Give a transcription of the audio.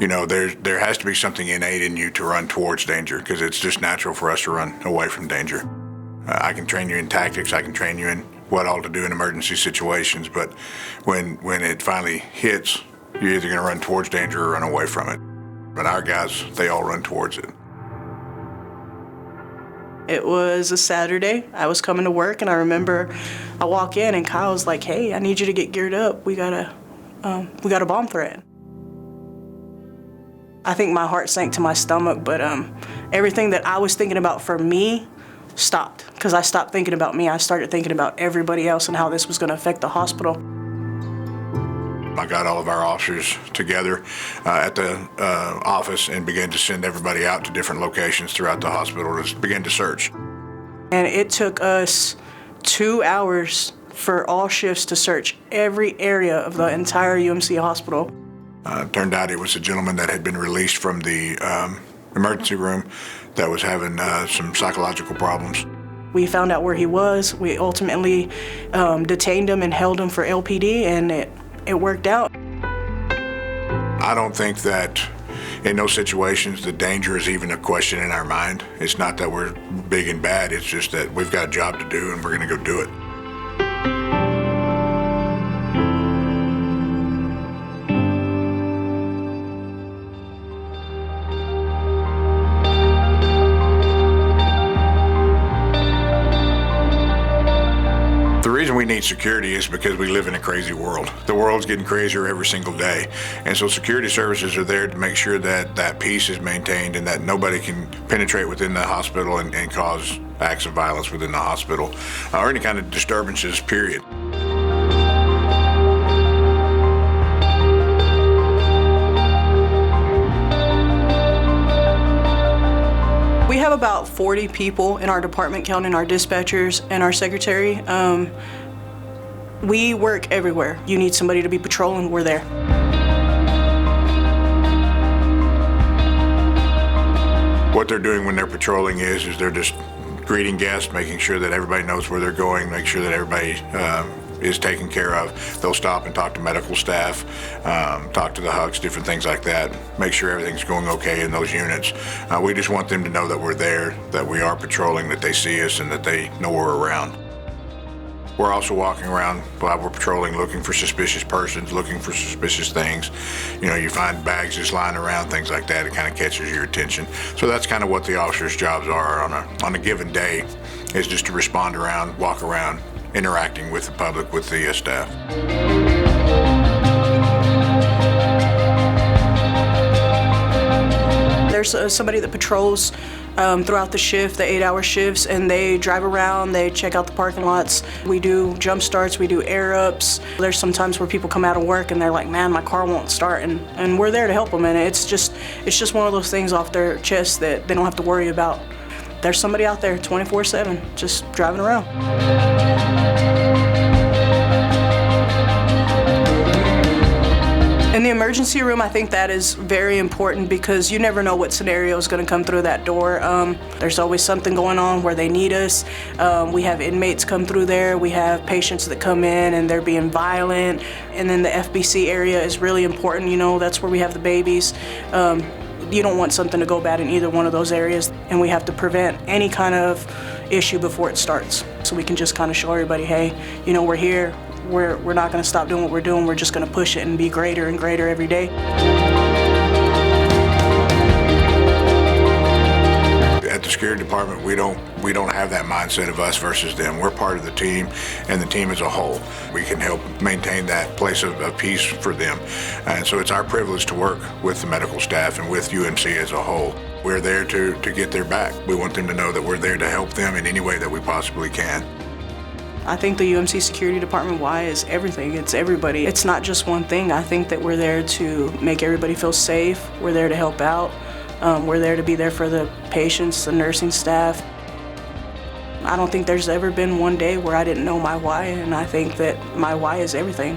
there has to be something innate in you to run towards danger, because it's just natural for us to run away from danger. I can train you in tactics, I can train you in what all to do in emergency situations, but when it finally hits, you're either going to run towards danger or run away from it. But our guys, they all run towards it. It was a Saturday. I was coming to work, and I remember I walk in, and Kyle's like, "Hey, I need you to get geared up. We got a bomb threat." I think my heart sank to my stomach, but everything that I was thinking about for me stopped, because I stopped thinking about me. I started thinking about everybody else and how this was going to affect the hospital. I got all of our officers together at the office and began to send everybody out to different locations throughout the hospital to begin to search. And it took us 2 hours for all shifts to search every area of the entire UMC hospital. Turned out it was a gentleman that had been released from the emergency room that was having some psychological problems. We found out where he was. We ultimately detained him and held him for LPD, and it worked out. I don't think that in those situations the danger is even a question in our mind. It's not that we're big and bad, it's just that we've got a job to do and we're going to go do it. The reason we need security is because we live in a crazy world. The world's getting crazier every single day. And so security services are there to make sure that that peace is maintained and that nobody can penetrate within the hospital and cause acts of violence within the hospital or any kind of disturbances, period. We have about 40 people in our department, counting our dispatchers and our secretary. We work everywhere. You need somebody to be patrolling, we're there. What they're doing when they're patrolling is they're just greeting guests, making sure that everybody knows where they're going, make sure that everybody is taken care of. They'll stop and talk to medical staff, talk to the HUCs, different things like that, make sure everything's going okay in those units. We just want them to know that we're there, that we are patrolling, that they see us, and that they know we're around. We're also walking around while we're patrolling, looking for suspicious persons, looking for suspicious things. You find bags just lying around, things like that. It kind of catches your attention. So that's kind of what the officers' jobs are on a given day, is just to respond around, walk around, interacting with the public, with the staff. There's somebody that patrols throughout the shift, the 8-hour shifts, and they drive around, they check out the parking lots. We do jump starts, we do air ups. There's some times where people come out of work and they're like, "Man, my car won't start," and we're there to help them. And it's just one of those things off their chest that they don't have to worry about. There's somebody out there 24/7 just driving around. In the emergency room, I think that is very important because you never know what scenario is going to come through that door. There's always something going on where they need us. We have inmates come through there. We have patients that come in and they're being violent. And then the FBC area is really important. That's where we have the babies. You don't want something to go bad in either one of those areas, and we have to prevent any kind of issue before it starts. So we can just kind of show everybody, hey, we're here. We're not going to stop doing what we're doing. We're just going to push it and be greater and greater every day. At the security department, we don't have that mindset of us versus them. We're part of the team and the team as a whole. We can help maintain that place of peace for them. And so it's our privilege to work with the medical staff and with UMC as a whole. We're there to get their back. We want them to know that we're there to help them in any way that we possibly can. I think the UMC Security Department, why, is everything. It's everybody. It's not just one thing. I think that we're there to make everybody feel safe. We're there to help out. We're there to be there for the patients, the nursing staff. I don't think there's ever been one day where I didn't know my why, and I think that my why is everything.